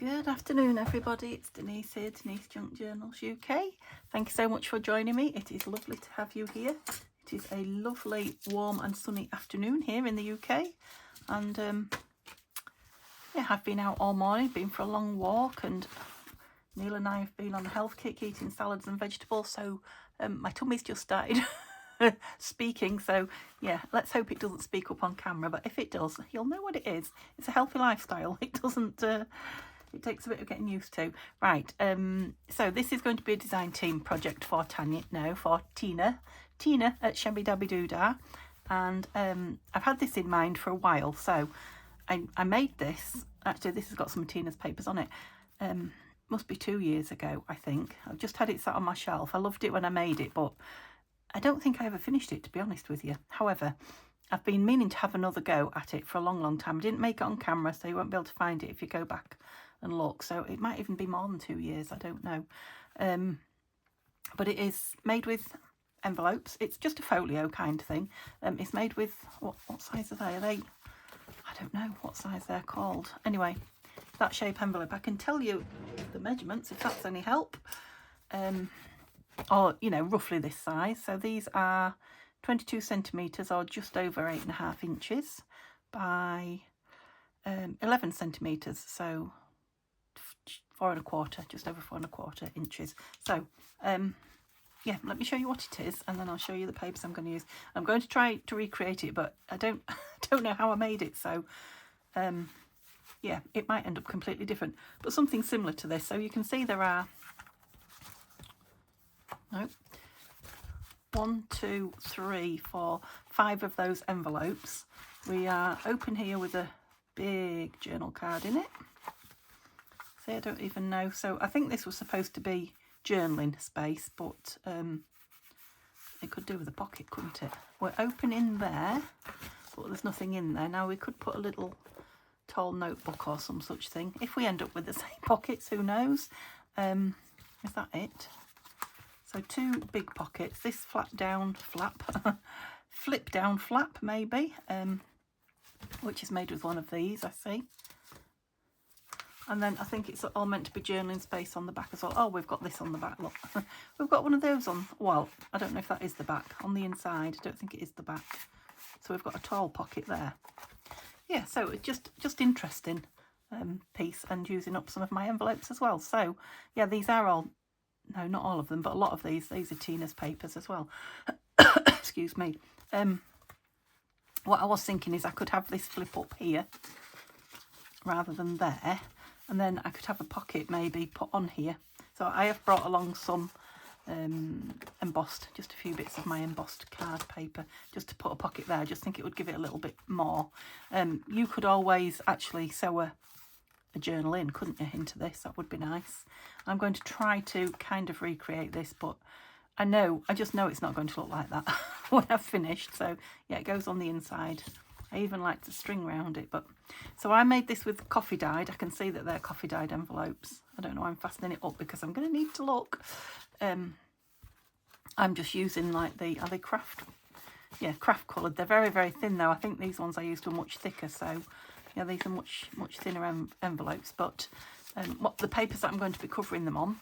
Good afternoon, everybody. It's Denise here, Denise Junk Journals UK. Thank you so much for joining me. It is lovely to have you here. It is a lovely, warm and sunny afternoon here in the UK. And yeah, I've been out all morning, been for a long walk, and Neil and I have been on a health kick, eating salads and vegetables. So my tummy's just started speaking. So yeah, let's hope it doesn't speak up on camera. But if it does, you'll know what it is. It's a healthy lifestyle. It doesn't... it takes a bit of getting used to. Right, so this is going to be a design team project for Tina at Shabby Dabby Doodah. And I've had this in mind for a while. So I made this, actually this has got some of Tina's papers on it. Must be 2 years ago, I think. I've just had it sat on my shelf. I loved it when I made it, but I don't think I ever finished it, to be honest with you. However, I've been meaning to have another go at it for a long time. I didn't make it on camera, so you won't be able to find it if you go back and look. So it might even be more than 2 years, I don't know. But it is made with envelopes. It's just a folio kind of thing. It's made with, what size are they? Are they, I don't know what size they're called. Anyway, that shape envelope. I can tell you the measurements if that's any help. Or, you know, roughly this size. So these are 22 centimetres or just over 8.5 inches by 11 centimetres. So 4.25, just over 4.25 inches. So yeah, let me show you what it is, and then I'll show you the papers I'm going to use. I'm going to try to recreate it, but I don't know how I made it. So yeah, it might end up completely different, but something similar to this. So you can see there are 1, 2, 3, 4, 5 of those envelopes. We are open here with a big journal card in it. See, I don't even know. So I think this was supposed to be journaling space, but it could do with a pocket, couldn't it? We're open in there, but there's nothing in there. Now we could put a little tall notebook or some such thing. If we end up with the same pockets, who knows? Is that it? So 2 big pockets. This flip down flap maybe, which is made with one of these, I see. And then I think it's all meant to be journaling space on the back as well. Oh, we've got this on the back, look. We've got one of those on, well, I don't know if that is the back. On the inside, I don't think it is the back. So we've got a tall pocket there. Yeah, so it's just interesting piece, and using up some of my envelopes as well. So yeah, these are all, no, not all of them, but a lot of these are Tina's papers as well. Excuse me. What I was thinking is I could have this flip up here rather than there, and then I could have a pocket maybe put on here. So I have brought along some embossed, just a few bits of my embossed card paper, just to put a pocket there. I just think it would give it a little bit more. You could always actually sew a journal in, couldn't you, into this? That would be nice. I'm going to try to kind of recreate this, but I just know it's not going to look like that when I've finished. So yeah, it goes on the inside. I even like to string round it. But so I made this with coffee dyed. I can see that they're coffee dyed envelopes. I don't know why I'm fastening it up, because I'm going to need to look. I'm just using like are they craft? Yeah, craft coloured. They're very, very thin though. I think these ones I used were much thicker. So yeah, these are much thinner envelopes. But what the papers that I'm going to be covering them on,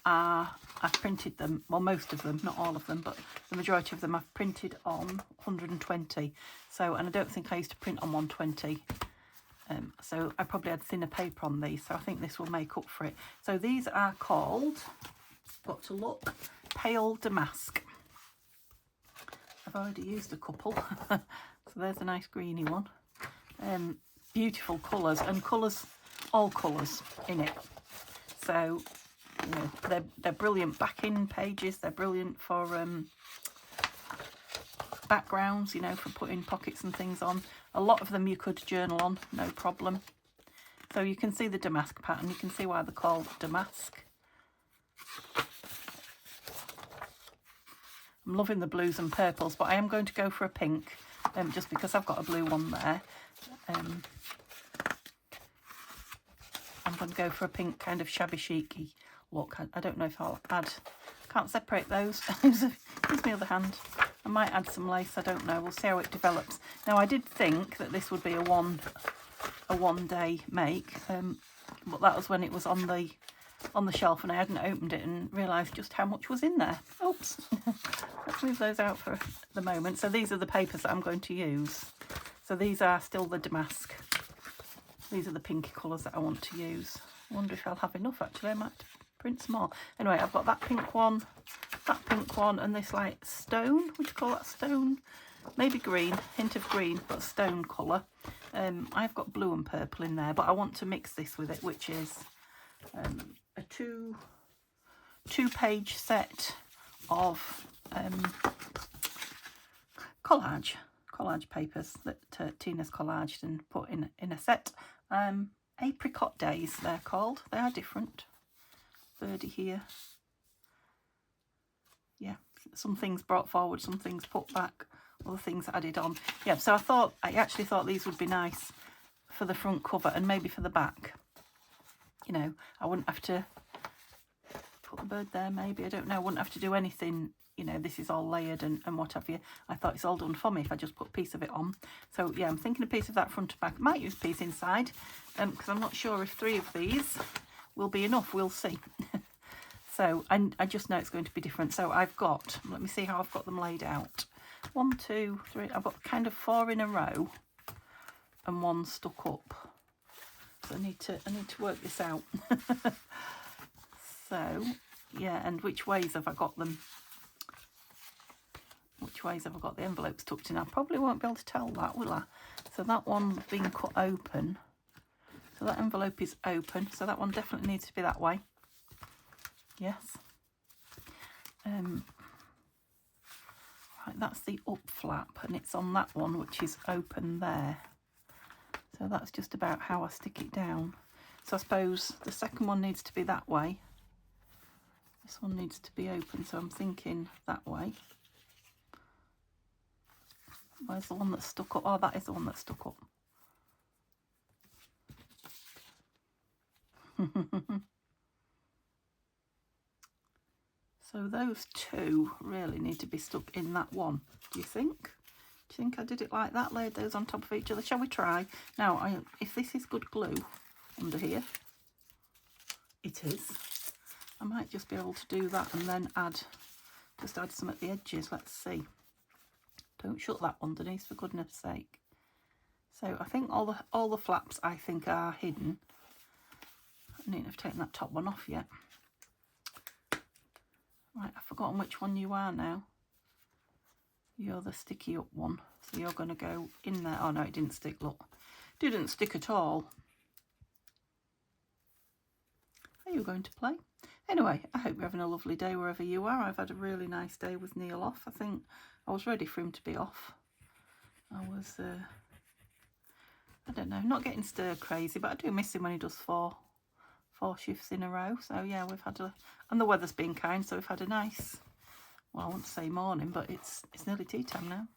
I've printed them, well, most of them, not all of them, but the majority of them I've printed on 120. So, and I don't think I used to print on 120. So I probably had thinner paper on these, so I think this will make up for it. So these are called, got to look, Pale Damask. I've already used a couple. So there's a nice greeny one. Beautiful colours, and all colours in it. So, you know, they're brilliant backing pages. They're brilliant for backgrounds, you know, for putting pockets and things on. A lot of them you could journal on, no problem. So you can see the damask pattern. You can see why they're called damask. I'm loving the blues and purples, but I am going to go for a pink, just because I've got a blue one there. I'm going to go for a pink kind of shabby chic-y look. I don't know if I'll add, can't separate those. Use my other hand. I might add some lace, I don't know. We'll see how it develops. Now, I did think that this would be a one a one-day make, but that was when it was on the shelf and I hadn't opened it and realised just how much was in there. Oops. Let's move those out for the moment. So these are the papers that I'm going to use. So these are still the damask. These are the pinky colours that I want to use. I wonder if I'll have enough actually. I might print some more. Anyway, I've got that pink one, and this like stone. Would you call that stone? Maybe green, hint of green, but stone colour. I've got blue and purple in there, but I want to mix this with it, which is a two-page set of collage papers that Tina's collaged and put in a set. Apricot days, they're called. They are different. Birdie here. Yeah, some things brought forward, some things put back, other things added on. Yeah, so I actually thought these would be nice for the front cover and maybe for the back. You know, I wouldn't have to put the bird there, maybe, I don't know. I wouldn't have to do anything, you know, this is all layered and what have you. I thought it's all done for me if I just put a piece of it on. So yeah, I'm thinking a piece of that front and back. I might use a piece inside, because I'm not sure if 3 of these will be enough. We'll see. So I just know it's going to be different. So I've got, let me see how I've got them laid out. 1, 2, 3, I've got kind of 4 in a row and 1 stuck up. So I need to work this out. So yeah, and which ways have I got them? Which ways have I got the envelopes tucked in? I probably won't be able to tell that, will I? So that one's been cut open. So that envelope is open. So that one definitely needs to be that way. Yes. Right, that's the up flap, and it's on that one, which is open there. So that's just about how I stick it down. So I suppose the second one needs to be that way. This one needs to be open, so I'm thinking that way. Where's the one that's stuck up? Oh, that is the one that's stuck up. So those 2 really need to be stuck in that one, do you think? Do you think I did it like that, laid those on top of each other? Shall we try? Now, if this is good glue under here, it is. I might just be able to do that and then just add some at the edges. Let's see. Don't shut that one, Denise, for goodness sake. So I think all the flaps I think are hidden. I needn't have taken that top one off yet. Right, I've forgotten which one you are now. You're the sticky up one. So you're going to go in there. Oh no, it didn't stick, look. Didn't stick at all. Are you going to play? Anyway, I hope you're having a lovely day wherever you are. I've had a really nice day with Neil off. I think I was ready for him to be off. I was, I don't know, not getting stir crazy, but I do miss him when he does four shifts in a row. So yeah, we've had and the weather's been kind, so we've had a nice, well, I won't say morning, but it's nearly tea time now.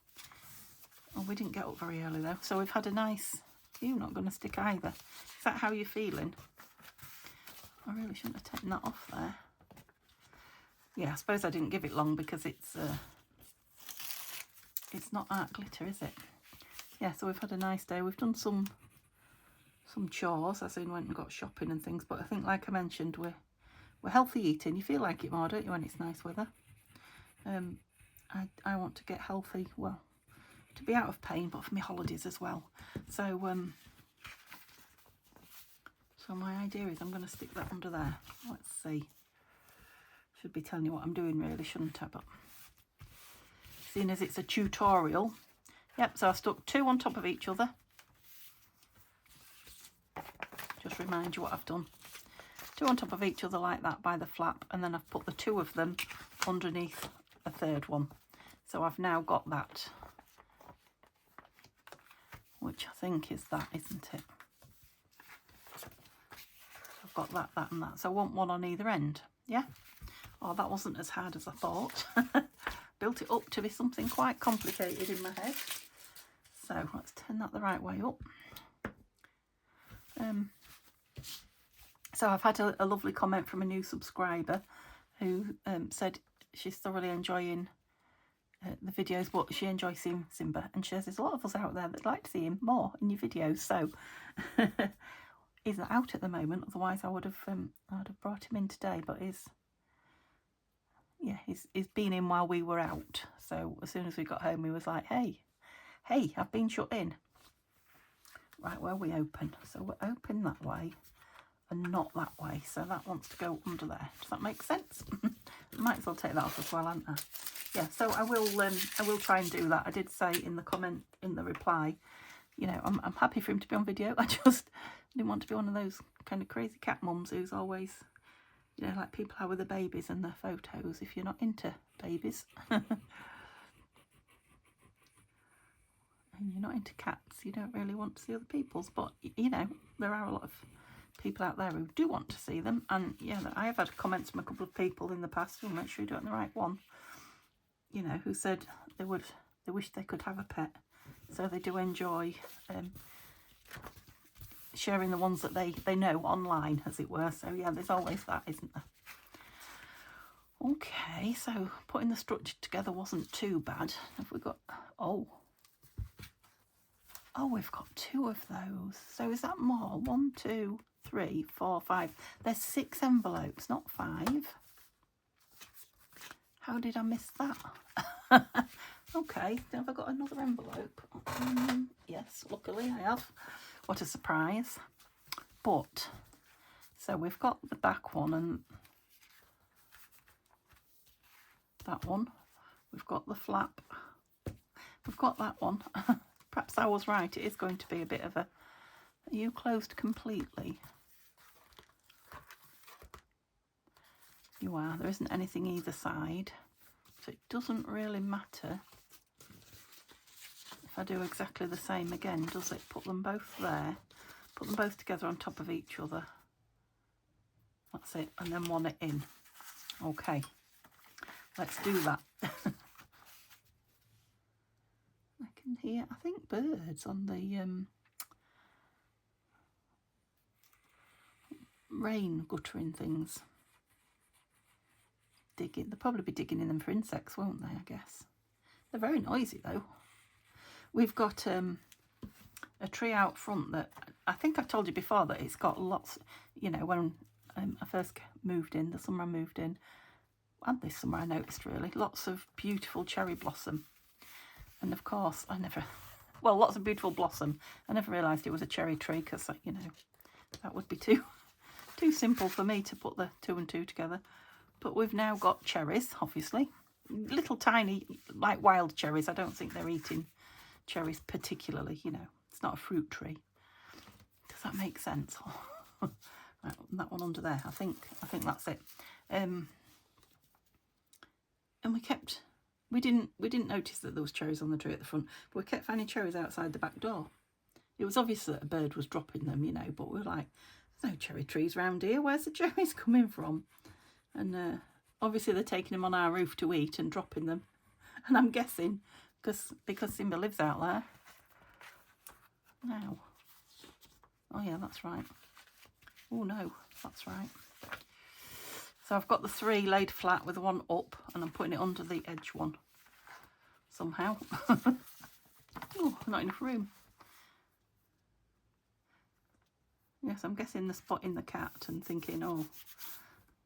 Oh, we didn't get up very early though, so we've had a nice, you're not going to stick either. Is that how you're feeling? I really shouldn't have taken that off there. Yeah, I suppose I didn't give it long because it's not art glitter, is it? Yeah, so we've had a nice day. We've done some chores, as in went and got shopping and things, but I think, like I mentioned, we're healthy eating. You feel like it more, don't you, when it's nice weather? I want to get healthy, well, to be out of pain, but for my holidays as well. So so my idea is I'm going to stick that under there. Let's see. Should be telling you what I'm doing really, shouldn't I? But seeing as it's a tutorial. Yep, so I stuck 2 on top of each other. Just remind you what I've done. 2 on top of each other like that by the flap, and then I've put the 2 of them underneath a 3rd one. So I've now got that, which I think is that, isn't it? I've got that, that and that. So I want one on either end, yeah? Oh, that wasn't as hard as I thought. Built it up to be something quite complicated in my head. So let's turn that the right way up. So I've had a lovely comment from a new subscriber who said she's thoroughly enjoying the videos, but she enjoys seeing Simba, and she says there's a lot of us out there that like to see him more in your videos. So he's not out at the moment, otherwise I'd have brought him in today, but he's been in while we were out. So as soon as we got home, he was like, hey, I've been shut in. Right, where we open, so we're open that way and not that way, so that wants to go under there. Does that make sense? Might as well take that off as well, hadn't I? Yeah, so I will try and do that. I did say in the comment, in the reply, you know, I'm happy for him to be on video. I just didn't want to be one of those kind of crazy cat mums who's always, you know, like people are with the babies and their photos. If you're not into babies and you're not into cats, you don't really want to see other people's. But, you know, there are a lot of people out there who do want to see them. And, yeah, I have had comments from a couple of people in the past, who make sure you're doing the right one, you know, who said they wish they could have a pet. So they do enjoy sharing the ones that they know online, as it were. So, yeah, there's always that, isn't there? Okay, so putting the structure together wasn't too bad. Have we got... Oh, we've got 2 of those. So is that more? 1, 2, 3, 4, 5. There's 6 envelopes, not 5. How did I miss that? Okay, have I got another envelope? Yes, luckily I have. What a surprise. But, so we've got the back one and that one. We've got the flap. We've got that one. Perhaps I was right, it is going to be a bit of a... Are you closed completely? You are. There isn't anything either side. So it doesn't really matter if I do exactly the same again, does it? Put them both there. Put them both together on top of each other. That's it. And then one it in. Okay. Let's do that. I can hear, I think, birds on the rain guttering things. Digging. They'll probably be digging in them for insects, won't they, I guess. They're very noisy, though. We've got a tree out front that, I think I've told you before, that it's got lots, you know, when I first moved in, the summer I moved in, and this summer I noticed really, lots of beautiful cherry blossom. And of course, lots of beautiful blossom. I never realised it was a cherry tree because, you know, that would be too simple for me to put the 2 and 2 together. But we've now got cherries, obviously. Little tiny, like wild cherries. I don't think they're eating cherries particularly, you know. It's not a fruit tree. Does that make sense? Right, that one under there. I think that's it. And we didn't notice that there was cherries on the tree at the front, but we kept finding cherries outside the back door. It was obvious that a bird was dropping them, you know, but we were like, there's no cherry trees around here. Where's the cherries coming from? And obviously they're taking them on our roof to eat and dropping them. And I'm guessing, because Simba lives out there. Now. Oh yeah, that's right. Oh no, that's right. So I've got the 3 laid flat with the 1 up, and I'm putting it under the edge one somehow. Oh, not enough room. Yes, I'm guessing the spot in the cat and thinking, oh,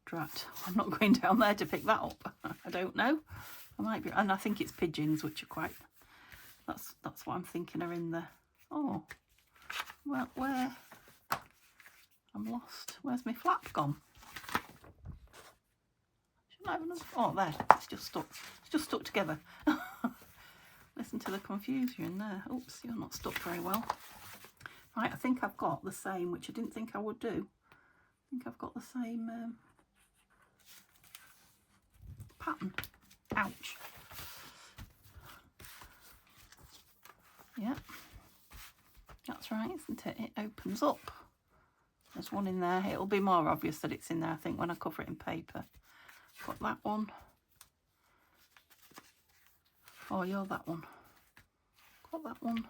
drat, I'm not going down there to pick that up. I don't know. I might be, and I think it's pigeons, which are quite, that's what I'm thinking are in the, oh, well, where? I'm lost. Where's my flap gone? Oh, there. It's just stuck. It's just stuck together. Listen to the confusion in there. Oops, you're not stuck very well. Right, I think I've got the same, which I didn't think I would do. I think I've got the same pattern. Ouch. Yeah, that's right, isn't it? It opens up. There's one in there. It'll be more obvious that it's in there, I think, when I cover it in paper. Got that one. Oh, you're that one. Got that one.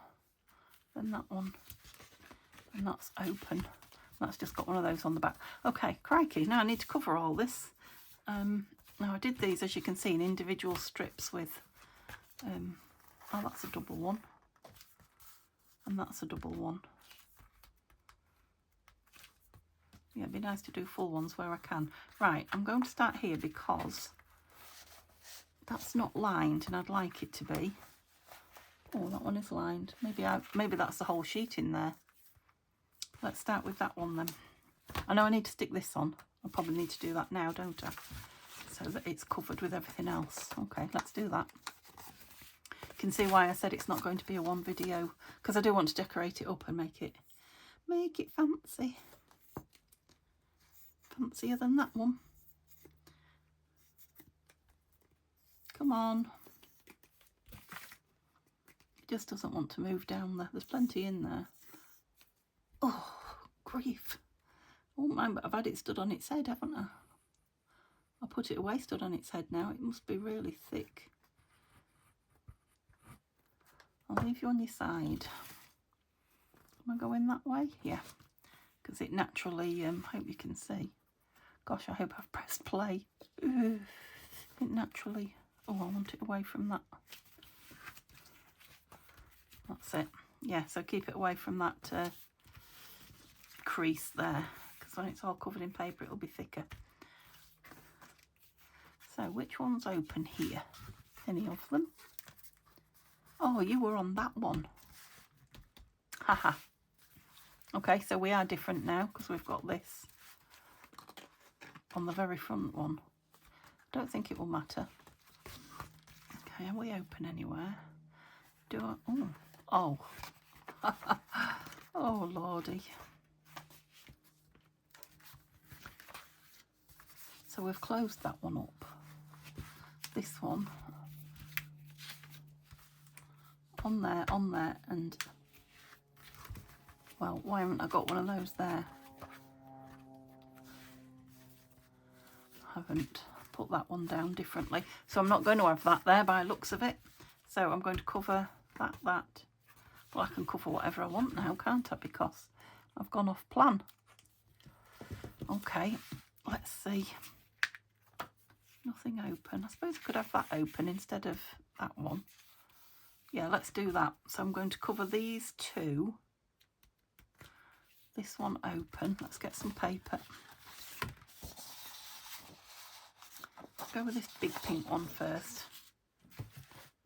Then that one. And that's open. That's just got one of those on the back. Okay, crikey. Now I need to cover all this. Now I did these, as you can see, in individual strips with Oh, that's a double one, and that's a double one. Yeah, it'd be nice to do full ones where I can. Right, I'm going to start here because that's not lined and I'd like it to be. Oh, that one is lined. Maybe that's the whole sheet in there. Let's start with that one then. I know I need to stick this on. I probably need to do that now, don't I? So that it's covered with everything else. Okay, let's do that. You can see why I said it's not going to be a one video, because I do want to decorate it up and make it fancy. Fancier than that one. Come on. It just doesn't want to move down there. There's plenty in there. Oh, grief. I won't mind, but I've had it stood on its head, haven't I? I'll put it away stood on its head now. It must be really thick. I'll leave you on your side. Am I going that way? Yeah. Because it naturally, hope you can see. Gosh, I hope I've pressed play. It naturally... Oh, I want it away from that. That's it. Yeah, so keep it away from that crease there. Because when it's all covered in paper, it'll be thicker. So, which one's open here? Any of them? Oh, you were on that one. Haha. Okay, so we are different now because we've got this on the very front one. Don't think it will matter. Okay, are we open anywhere? Do I? Oh. Oh. Oh, lordy. So we've closed that one up. This one. On there, and... Well, why haven't I got one of those there? Haven't put that one down differently. So I'm not going to have that there by the looks of it. So I'm going to cover that. Well, I can cover whatever I want now, can't I? Because I've gone off plan. Okay, let's see. Nothing open. I suppose I could have that open instead of that one. Yeah, let's do that. So I'm going to cover these two. This one open. Let's get some paper. Go with this big pink one first.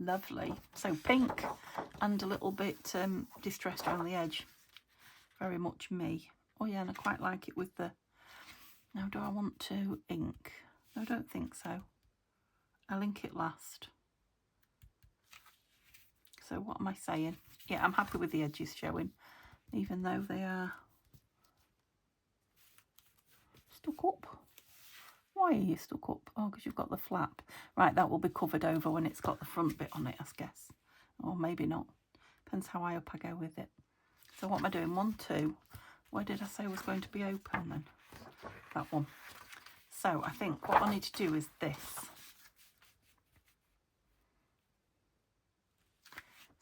Lovely. So pink and a little bit distressed around the edge. Very much me. Oh yeah, and I quite like it with the... Now, do I want to ink? No, I don't think so. I'll ink it last. So what am I saying? Yeah, I'm happy with the edges showing, even though they are stuck up. Why are you stuck up? Oh, because you've got the flap. Right, that will be covered over when it's got the front bit on it, I guess. Or maybe not. Depends how high up I go with it. So what am I doing? 1, 2. Where did I say was going to be open then? That one. So I think what I need to do is this.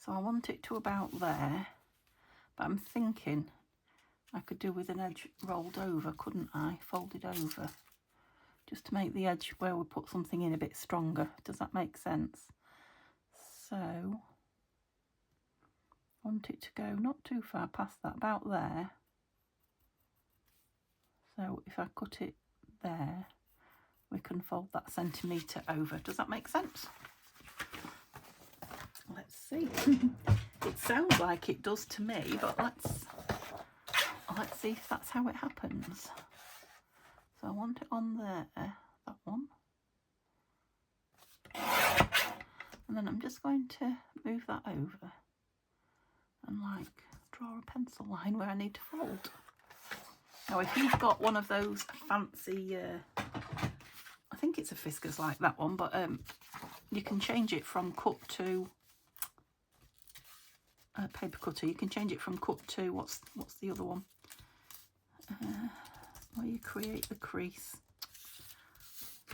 So I want it to about there. But I'm thinking I could do with an edge rolled over, couldn't I? Folded over. Just to make the edge where we put something in a bit stronger. Does that make sense? So, I want it to go not too far past that, about there. So if I cut it there, we can fold that centimetre over. Does that make sense? Let's see. It sounds like it does to me, but let's see if that's how it happens. So I want it on there, that one. And then I'm just going to move that over and like draw a pencil line where I need to fold. Now if you've got one of those fancy, I think it's a Fiskars like that one, but you can change it from cut to paper cutter. You can change it from cut to, what's the other one? Where you create the crease.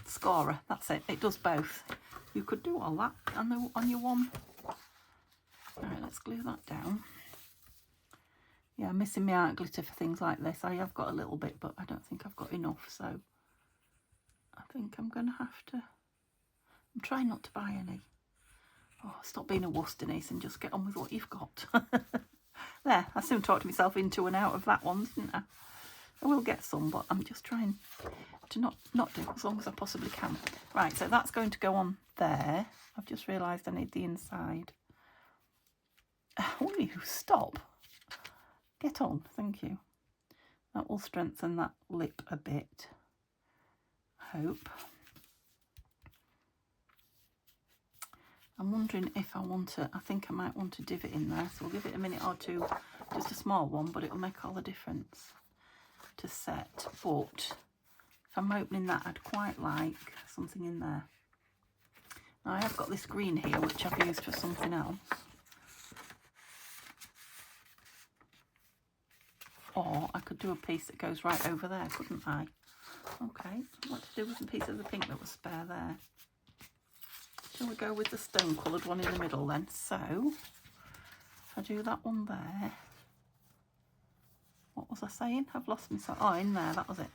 Scorer, that's it. It does both. You could do all that on your one. Alright, let's glue that down. Yeah, I'm missing my art glitter for things like this. I have got a little bit, but I don't think I've got enough, so I think I'm going to have to... I'm trying not to buy any. Oh, stop being a wuss, Denise, and just get on with what you've got. There, I soon talked myself into and out of that one, didn't I? I will get some, but I'm just trying to not do as long as I possibly can. Right, so that's going to go on there. I've just realised I need the inside. Will you stop? Get on, thank you. That will strengthen that lip a bit, I hope. I'm wondering if I want to, I think I might want to divot in there, so we'll give it a minute or two, just a small one, but it'll make all the difference to set. But if I'm opening that, I'd quite like something in there. Now I have got this green here, which I've used for something else. Or I could do a piece that goes right over there, couldn't I? Okay, what to do with the piece of the pink that was spare there? Shall we go with the stone coloured one in the middle then? So, if I do that one there, what was I saying? I've lost myself. Oh, in there, that was it.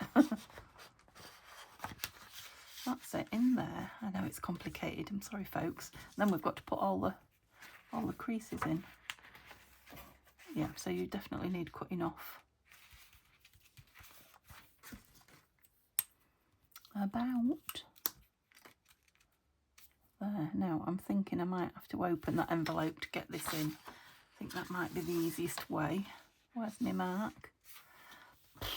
That's it, in there. I know it's complicated, I'm sorry folks. And then we've got to put all the creases in. Yeah, so you definitely need cutting off. About there. Now I'm thinking I might have to open that envelope to get this in. I think that might be the easiest way. Where's my mark? I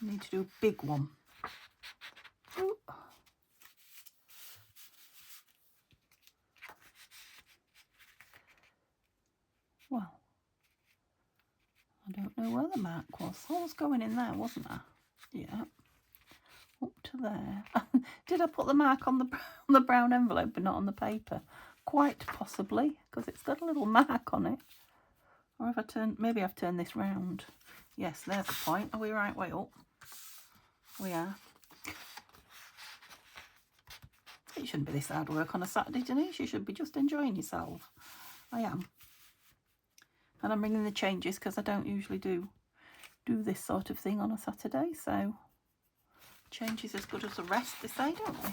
need to do a big one. Ooh. Well, I don't know where the mark was. I was going in there, wasn't I? Yeah. Up to there. Did I put the mark on the brown envelope but not on the paper? Quite possibly, because it's got a little mark on it. Or have I turned, maybe I've turned this round. Yes, there's the point. Are we right way up? We are. It shouldn't be this hard work on a Saturday, Denise. You should be just enjoying yourself. I am. And I'm bringing the changes because I don't usually do this sort of thing on a Saturday, so change is as good as a rest, they say, don't they?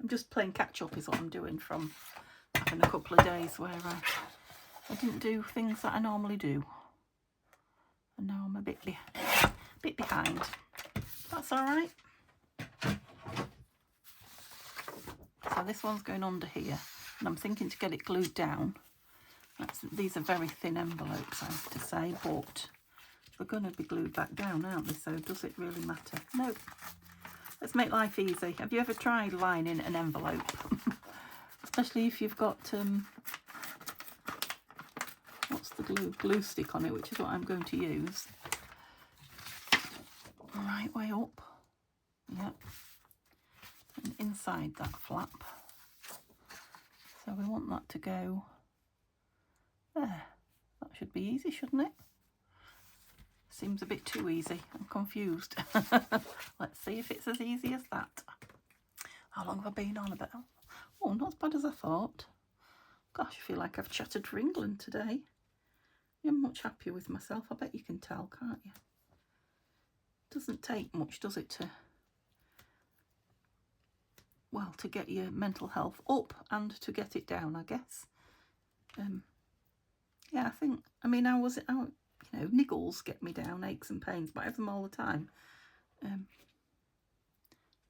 I'm just playing catch up is what I'm doing from having a couple of days where I didn't do things that I normally do, and now I'm a bit behind. That's all right. So this one's going under here, and I'm thinking to get it glued down. These are very thin envelopes, I have to say, but they're going to be glued back down, aren't they? So does it really matter? No. Let's make life easy. Have you ever tried lining an envelope? Especially if you've got, what's the glue stick on it, which is what I'm going to use. Right way up. Yep. And inside that flap. So we want that to go there. That should be easy, shouldn't it? Seems a bit too easy. I'm confused. Let's see if it's as easy as that. How long have I been on about? Oh, not as bad as I thought. Gosh, I feel like I've chatted for England today. I'm much happier with myself. I bet you can tell, can't you? Doesn't take much, does it, to get your mental health up and to get it down, I guess. Yeah, I mean, you know, niggles get me down, aches and pains, but I have them all the time. I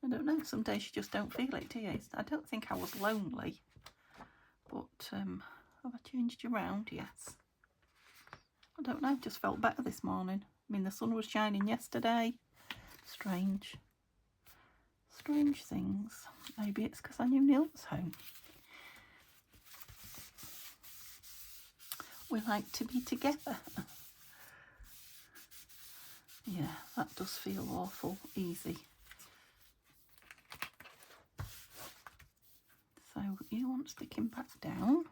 don't know, some days you just don't feel it, do you? I don't think I was lonely, but have I changed you around? Yes. I don't know, just felt better this morning. I mean, the sun was shining yesterday. Strange things. Maybe it's because I knew Neil was home. We like to be together. Yeah, that does feel awful easy. So you want sticking back down.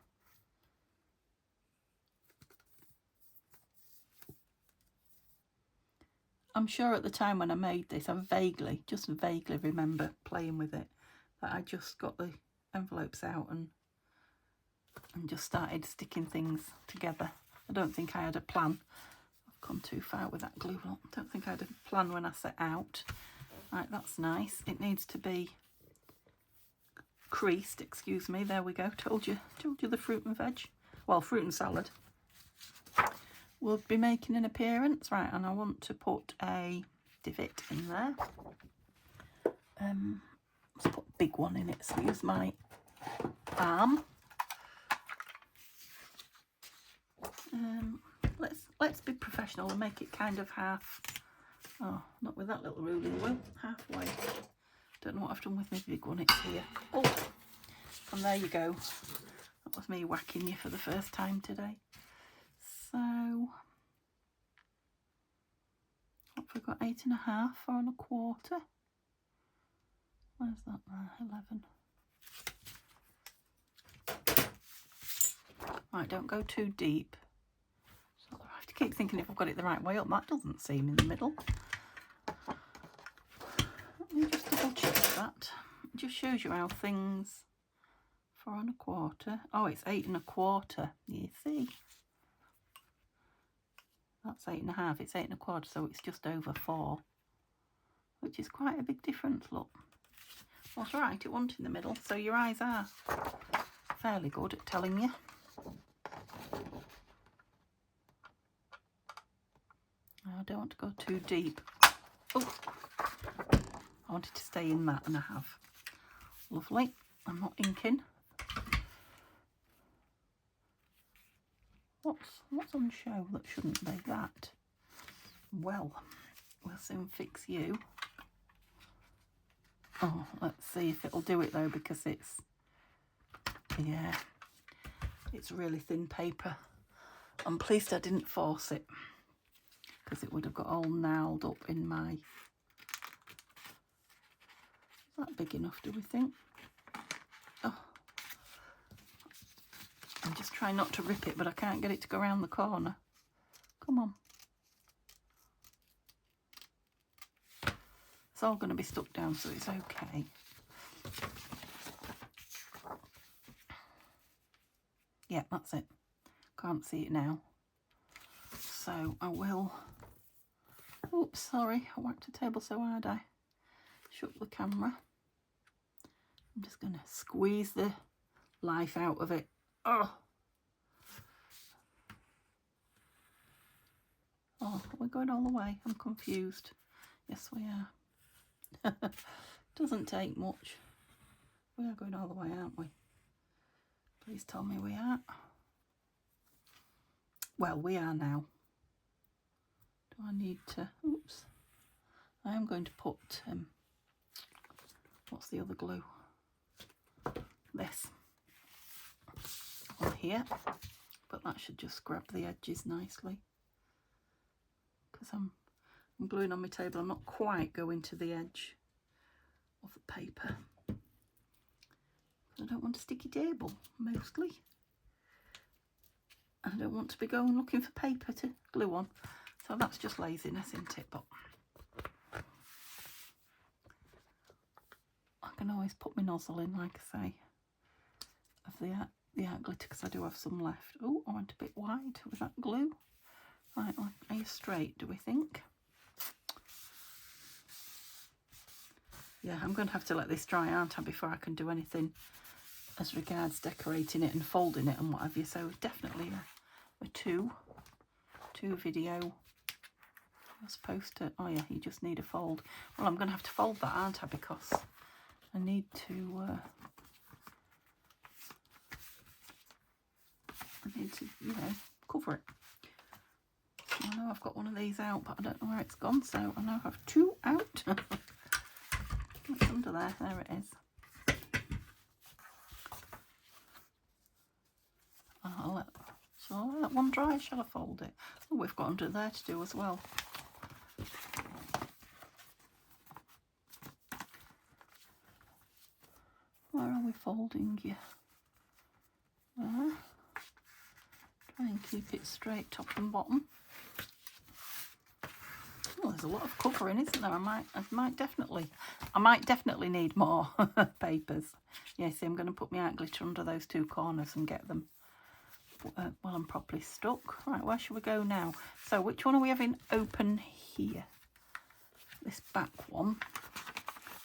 I'm sure at the time when I made this, I just vaguely remember playing with it. That I just got the envelopes out and just started sticking things together. I don't think I had a plan. I've gone too far with that glue. I don't think I had a plan when I set out. Right, that's nice. It needs to be creased, excuse me. There we go. Told you the fruit and veg. Well, fruit and salad will be making an appearance. Right, and I want to put a divot in there. Let's put a big one in it. So use my arm. Let's be professional and make it kind of half. Oh, not with that little ruling wheel. Halfway. Don't know what I've done with my big one. It's here. Oh, and there you go. That was me whacking you for the first time today. So, what have we got? 8.5 or 1/4. Where's that there? 11. Right, don't go too deep. So I have to keep thinking if I've got it the right way up. That doesn't seem in the middle. Let me just double check that. It just shows you how things. 4 1/4. Oh, it's 8 1/4. You see, that's 8.5. It's 8 1/4, so it's just over 4, which is quite a big difference. Look, that's right. It wasn't in the middle, so your eyes are fairly good at telling you. I don't want to go too deep. Oh, I wanted to stay in that, and I have. Lovely. I'm not inking. What's on show that shouldn't be that? Well, we'll soon fix you. Oh, let's see if it'll do it though, because it's, yeah, it's really thin paper. I'm pleased I didn't force it, because it would have got all gnarled up in my. Is that big enough, do we think? Oh, I'm just trying not to rip it, but I can't get it to go around the corner. Come on. It's all going to be stuck down, so it's okay. Yeah, that's it. Can't see it now. So I will. Oops, sorry. I whacked the table so hard I shook the camera. I'm just going to squeeze the life out of it. Oh, we're going all the way. I'm confused. Yes, we are. Doesn't take much. We are going all the way, aren't we? Please tell me we are. Well, we are now. Do I need to? Oops. I am going to put, what's the other glue? This. On here. But that should just grab the edges nicely. Because I'm gluing on my table. I'm not quite going to the edge of the paper. I don't want a sticky table, mostly. I don't want to be going looking for paper to glue on. So that's just laziness, isn't it? But I can always put my nozzle in, like I say, of the art glitter, because I do have some left. Oh, I went a bit wide with that glue. Right, are you straight, do we think? Yeah, I'm going to have to let this dry, aren't I, before I can do anything as regards decorating it and folding it and what have you. So definitely a two video. I was supposed to, oh yeah, you just need a fold. Well, I'm going to have to fold that, aren't I, because I need to, you know, cover it. I know I've got one of these out, but I don't know where it's gone, so I now have 2 out. It's under there. There it is. I'll let one dry. Shall I fold it? Oh, we've got under there to do as well. Where are we folding you? There. Try and keep it straight top and bottom. Oh, there's a lot of covering, isn't there? I might definitely need more papers. Yeah, see, I'm going to put my art glitter under those 2 corners and get them while I'm properly stuck. Right, where should we go now? So, which one are we having open here? This back one.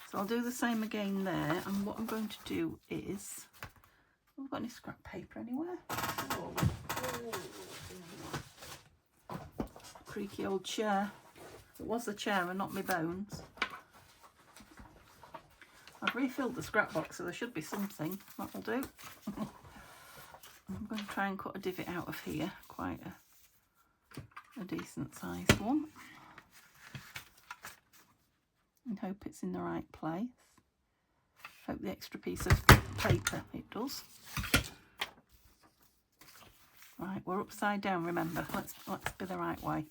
So I'll do the same again there, and what I'm going to do is, have I got any scrap paper anywhere? Oh. Creaky old chair. It was the chair and not my bones. I've refilled the scrap box, so there should be something. That'll do. I'm going to try and cut a divot out of here, quite a decent sized one, and hope it's in the right place. Hope the extra piece of paper, it does. Right, we're upside down, remember. Let's be the right way.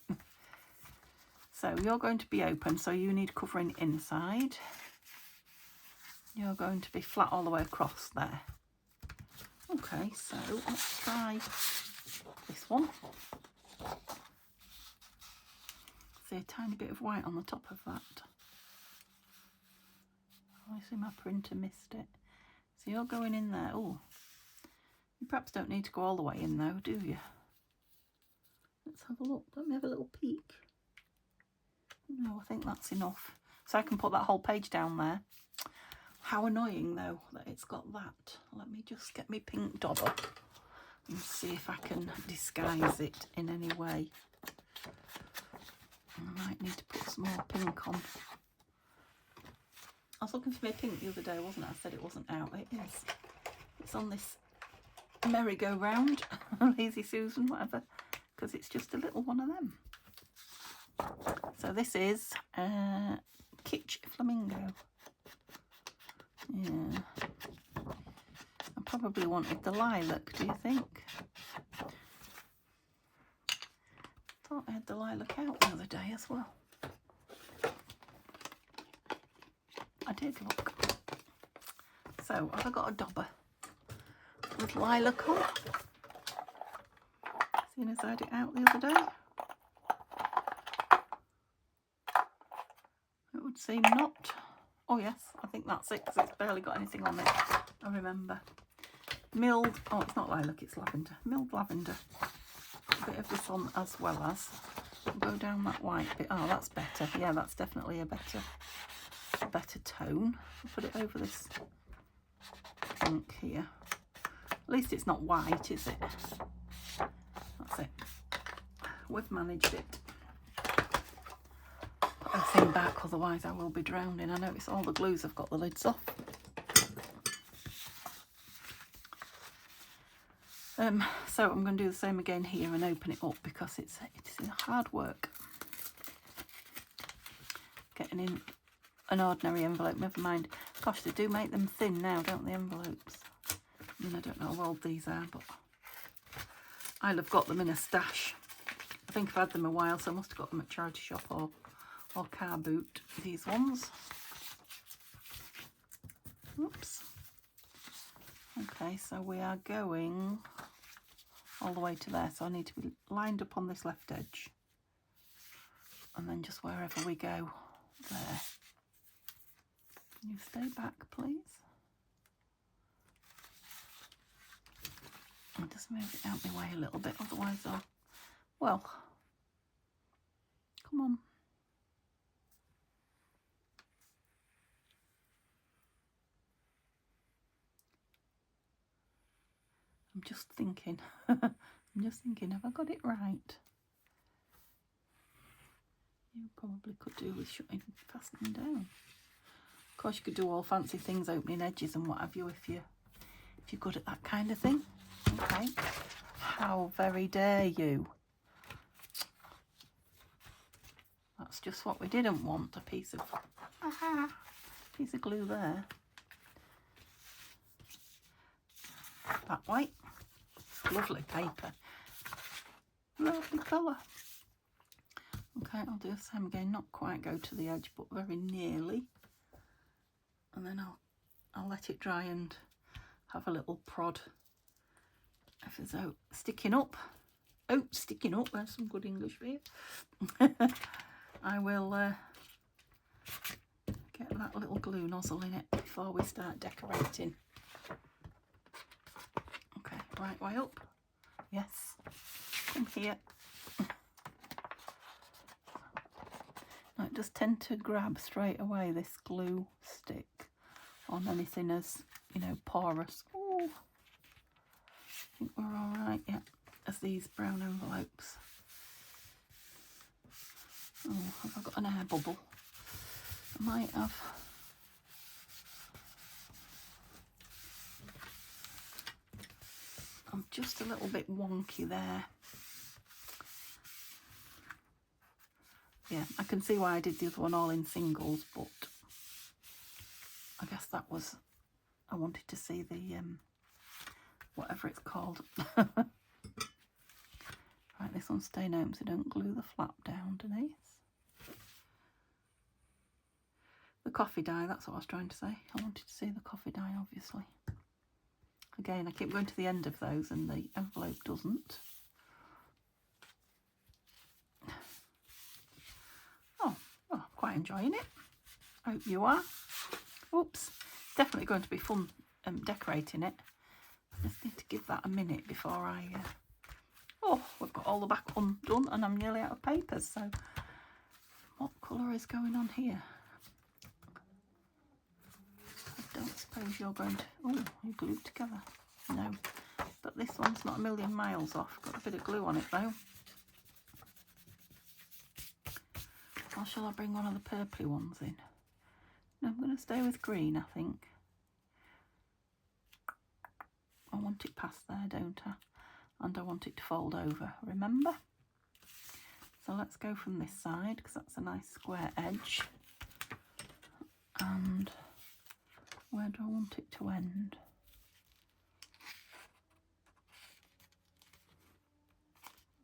So you're going to be open, so you need covering inside. You're going to be flat all the way across there. Okay, so let's try this one. See a tiny bit of white on the top of that. Obviously my printer missed it. So you're going in there. Oh, you perhaps don't need to go all the way in though, do you? Let's have a look. Let me have a little peek. No, I think that's enough. So I can put that whole page down there. How annoying though that it's got that. Let me just get my pink dauber and see if I can disguise it in any way. I might need to put some more pink on. I was looking for my pink the other day, wasn't I? I said it wasn't out. It is. It's on this merry-go-round, Lazy Susan, whatever, because it's just a little one of them. So this is Kitsch Flamingo. Yeah. I probably wanted the lilac, do you think? Thought I had the lilac out the other day as well. I did, look. So, have I got a dauber with lilac on? Seeing as I had it out the other day? It would seem not. Oh yes, I think that's it, because it's barely got anything on it. I remember. Milled, oh it's not lilac, it's lavender. Milled lavender. A bit of this on as well as. I'll go down that white bit. Oh, that's better. Yeah, that's definitely a better tone. I'll put it over this pink here. At least it's not white, is it? That's it. We've managed it. Put everything back, otherwise I will be drowning. I notice all the glues have got the lids off. So I'm going to do the same again here and open it up, because it's hard work getting in an ordinary envelope. Never mind. Gosh, they do make them thin now, don't they, envelopes? I mean, I don't know how old these are, but I'll have got them in a stash. I think I've had them a while, so I must have got them at charity shop or car boot. These ones. Oops. Okay, so we are going all the way to there, so I need to be lined up on this left edge, and then just wherever we go there. Can you stay back, please? I'll just move it out my way a little bit, otherwise I'll, well, come on. I'm just thinking, have I got it right? You probably could do with shutting, fastening down. Of course, you could do all fancy things, opening edges and what have you, if you're good at that kind of thing. Okay. How very dare you? That's just what we didn't want, a piece of glue there. That way. Lovely paper. Lovely colour. Okay, I'll do the same again. Not quite go to the edge, but very nearly. And then I'll let it dry and have a little prod. If it's sticking up. Oh, sticking up. There's some good English for you. I will get that little glue nozzle in it before we start decorating. Okay, right way up. Yes. Come here. No, it does tend to grab straight away, this glue stick, on anything as, you know, porous. Oh, I think we're all right, yeah, as these brown envelopes. Oh, have I got an air bubble? I might have. I'm just a little bit wonky there. Yeah, I can see why I did the other one all in singles, but I guess that was, I wanted to see the, whatever it's called. Right, this one's staying home, so don't glue the flap down, Denise. The coffee dye, that's what I was trying to say. I wanted to see the coffee dye, obviously. Again, I keep going to the end of those and the envelope doesn't. Oh, well, I'm quite enjoying it. I hope you are. Oops, definitely going to be fun decorating it. I just need to give that a minute before I... Oh, we've got all the back undone and I'm nearly out of papers, so what colour is going on here? I don't suppose you're going to... Oh, you glued together. No, but this one's not a million miles off. Got a bit of glue on it though. Or shall I bring one of the purpley ones in? No, I'm going to stay with green, I think. I want it past there, don't I? And I want it to fold over, remember? So let's go from this side, because that's a nice square edge. And where do I want it to end?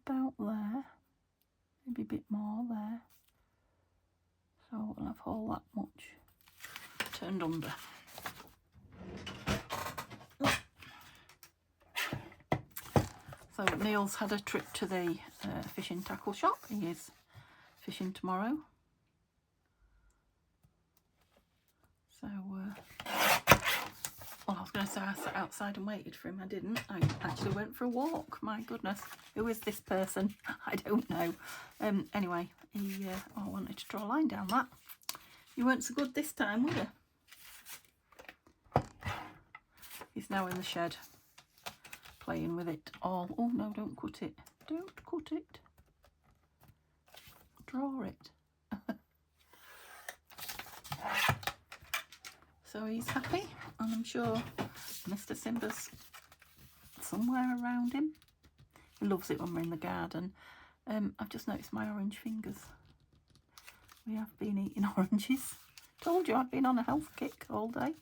About there. Maybe a bit more there. So we'll have all that much turned under. So Neil's had a trip to the fishing tackle shop. He is fishing tomorrow. So, well, I was going to say I sat outside and waited for him. I didn't. I actually went for a walk. My goodness. Who is this person? I don't know. Anyway, he I wanted to draw a line down that. You weren't so good this time, were you? He's now in the shed, playing with it all. Oh no, don't cut it. Don't cut it. Draw it. So he's happy, and I'm sure Mr. Simba's somewhere around him. He loves it when we're in the garden. I've just noticed my orange fingers. We have been eating oranges. Told you I'd been on a health kick all day.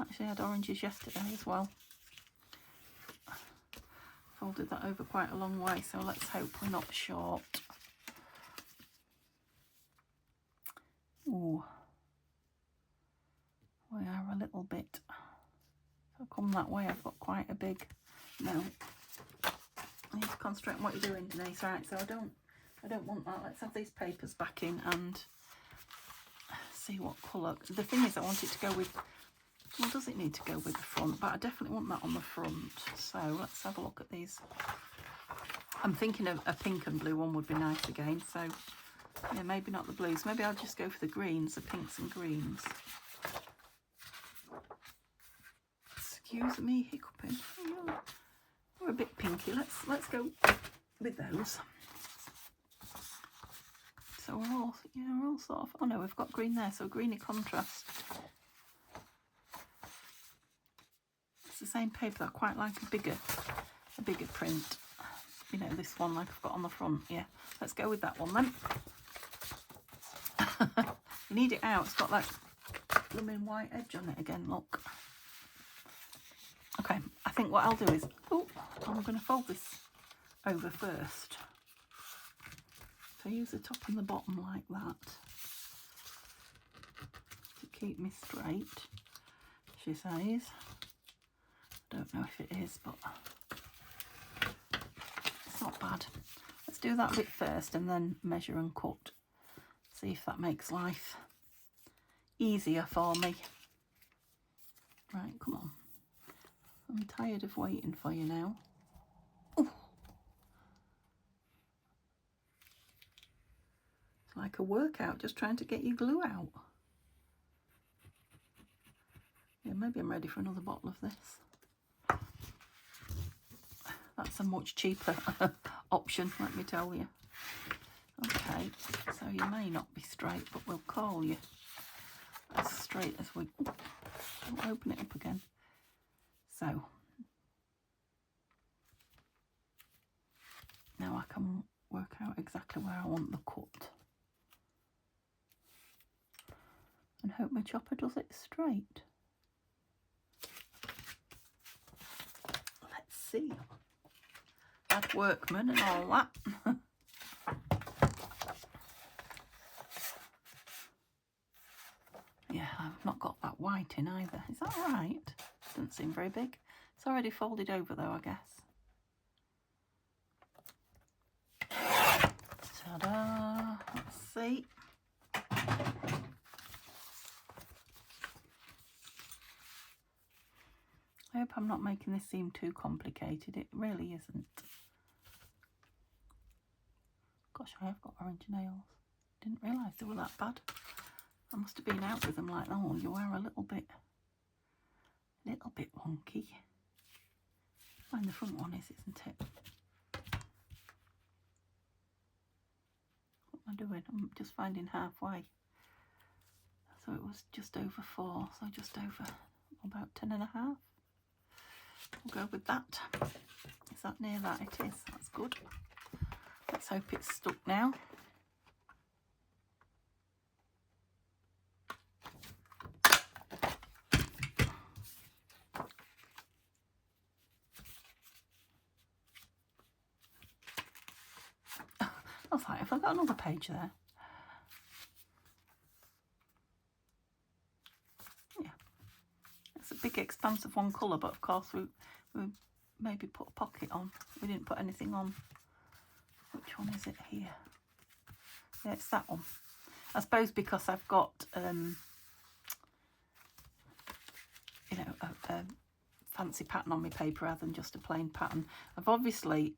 Actually, I had oranges yesterday as well. Folded that over quite a long way, so let's hope we're not short. Ooh. We are a little bit. So come that way, I've got quite a big... No. I need to concentrate on what you're doing, Denise. Right, so I don't want that. Let's have these papers back in and see what colour. The thing is, I want it to go with... Well, does it need to go with the front? But I definitely want that on the front. So let's have a look at these. I'm thinking of a pink and blue one would be nice again. So, yeah, maybe not the blues. Maybe I'll just go for the greens, the pinks and greens. Excuse me, hiccuping. Oh, we're a bit pinky. Let's go with those. So we're all sort of. Oh no, we've got green there. So greeny contrast. It's the same paper. I quite like a bigger print. You know, this one like I've got on the front. Yeah, let's go with that one then. You need it out. It's got that blooming white edge on it again. Look. Okay, I think what I'll do is, I'm going to fold this over first. So use the top and the bottom like that to keep me straight, she says. I don't know if it is, but it's not bad. Let's do that bit first and then measure and cut. See if that makes life easier for me. Right, come on. I'm tired of waiting for you now. Ooh. It's like a workout just trying to get your glue out. Yeah, maybe I'm ready for another bottle of this. That's a much cheaper option, let me tell you. Okay, so you may not be straight, but we'll call you as straight as we... Oh, don't open it up again. So, now I can work out exactly where I want the cut. And hope my chopper does it straight. Let's see. Bad workman and all that. Yeah, I've not got that white in either. Is that right? Doesn't seem very big. It's already folded over though, I guess. Ta-da! Let's see. I hope I'm not making this seem too complicated. It really isn't. Gosh, I have got orange nails. Didn't realise they were that bad. I must have been out with them like, oh, you are a little bit wonky. And the front one is, isn't it? What am I doing? I'm just finding halfway. So it was just over 4, so just over about 10.5. We'll go with that. Is that near that? It is. That's good. Let's hope it's stuck now. I was like, have I got another page there? Yeah. It's a big expanse of one colour, but of course we maybe put a pocket on. We didn't put anything on. Which one is it here? Yeah, it's that one. I suppose because I've got, you know, a fancy pattern on my paper rather than just a plain pattern. I've obviously,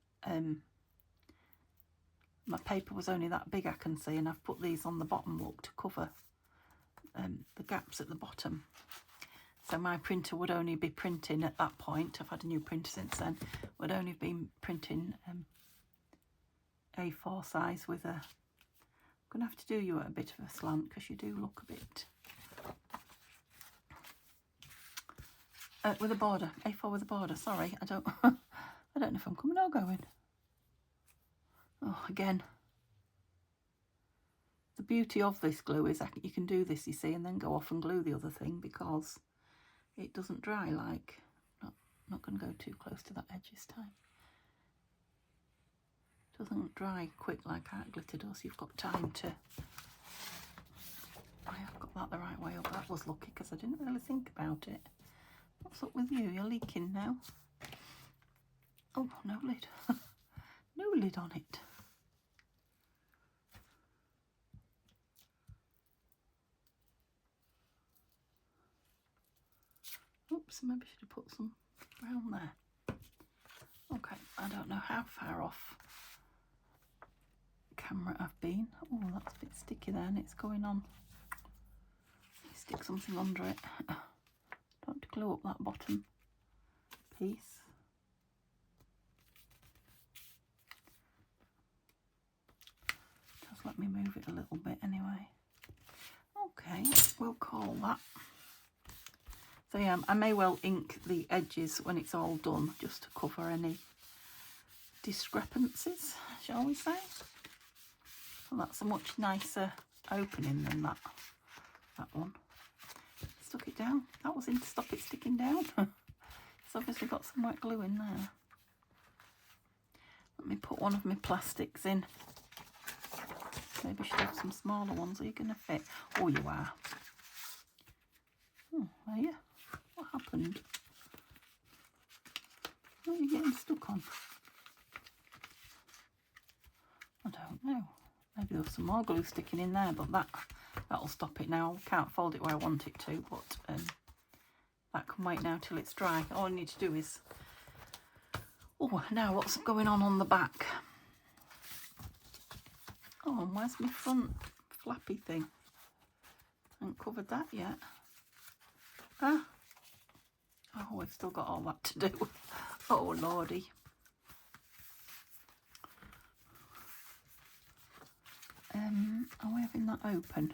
my paper was only that big I can see, and I've put these on the bottom look to cover the gaps at the bottom. So my printer would only be printing at that point. I've had a new printer since then. Would only have been printing A4 size with a... I'm going to have to do you at a bit of a slant because you do look a bit... with a border. A4 with a border. Sorry, I don't know if I'm coming or going. Oh, again. The beauty of this glue is that you can do this, you see, and then go off and glue the other thing because it doesn't dry like... Not going to go too close to that edge this time. It doesn't dry quick like art glitter does. You've got time to... I have got that the right way up. That was lucky because I didn't really think about it. What's up with you? You're leaking now. Oh, no lid. No lid on it. Oops, maybe I should have put some brown there. Okay, I don't know how far off camera I've been. Oh, that's a bit sticky there and it's going on. Stick something under it. Don't glue up that bottom piece. Just let me move it a little bit anyway. Okay, we'll call that. So yeah, I may well ink the edges when it's all done, just to cover any discrepancies, shall we say. Well, that's a much nicer opening than that one. Stuck it down. That was in to stop it sticking down. It's obviously got some wet glue in there. Let me put one of my plastics in. Maybe I should have some smaller ones. Are you going to fit? Oh, you are. Oh, are you? What happened? What are you getting stuck on? I don't know. Maybe there's some more glue sticking in there, but that'll stop it now. I can't fold it where I want it to, but that can wait now till it's dry. All I need to do is... Oh, now what's going on the back? Oh, and where's my front flappy thing. I haven't covered that yet. Ah. Oh, we've still got all that to do. Oh, lordy. Are we having that open?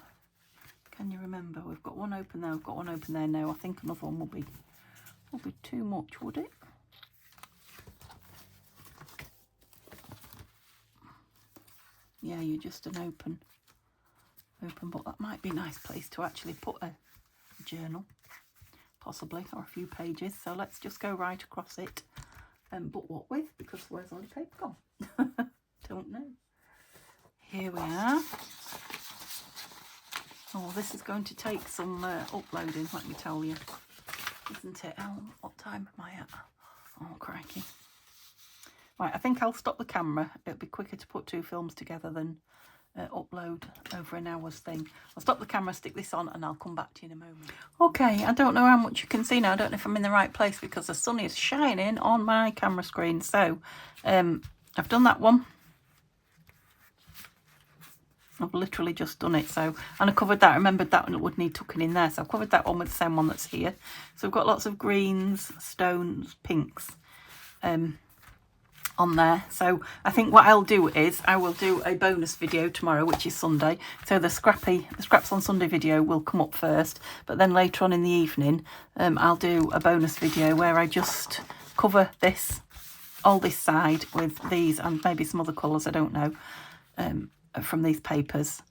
Can you remember? We've got one open there, we've got one open there now. I think another one will be too much, would it? Yeah, you're just an open book. That might be a nice place to actually put a journal, possibly, or a few pages. So let's just go right across it. But what with? Because where's all the paper gone? Don't know. Here we are. Oh, this is going to take some uploading, let me tell you, isn't it? Oh, what time am I at? Oh, crikey. Right, I think I'll stop the camera. It'll be quicker to put two films together than upload over an hour's thing. I'll stop the camera, stick this on, and I'll come back to you in a moment. Okay, I don't know how much you can see now. I don't know if I'm in the right place because the sun is shining on my camera screen. So I've done that one. I've literally just done it. So, and I covered that. I remembered that one would need tucking in there. So I've covered that one with the same one that's here. So we've got lots of greens, stones, pinks on there. So I think what I'll do is I will do a bonus video tomorrow, which is Sunday. So the Scraps on Sunday video will come up first, but then later on in the evening I'll do a bonus video where I just cover this, all this side with these and maybe some other colours, I don't know, from these papers,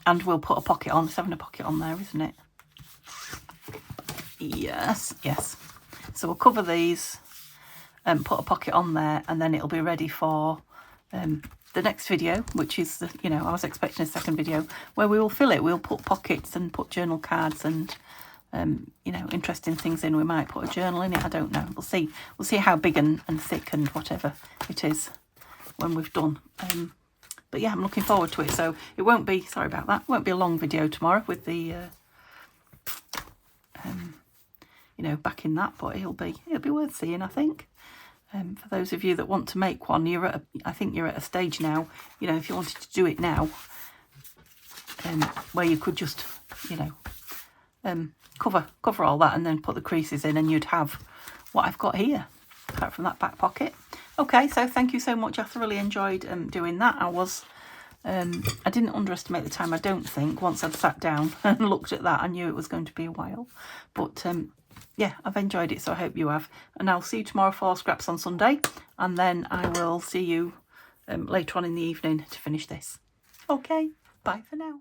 and we'll put a pocket on. It's having a pocket on there, isn't it? Yes. So we'll cover these and put a pocket on there, and then it'll be ready for the next video, which is, I was expecting a second video where we will fill it. We'll put pockets and put journal cards and interesting things in. We might put a journal in it, I don't know. We'll see how big and thick and whatever it is when we've done. But yeah, I'm looking forward to it. So it won't be, sorry about that, it won't be a long video tomorrow with the back in that, but it'll be worth seeing, I think. For those of you that want to make one, I think you're at a stage now, if you wanted to do it now, where you could just, cover all that and then put the creases in, and you'd have what I've got here, apart from that back pocket. Okay, so thank you so much. I thoroughly enjoyed doing that. I didn't underestimate the time, I don't think. Once I'd sat down and looked at that, I knew it was going to be a while. But yeah, I've enjoyed it, so I hope you have. And I'll see you tomorrow for Scraps on Sunday, and then I will see you later on in the evening to finish this. Okay, bye for now.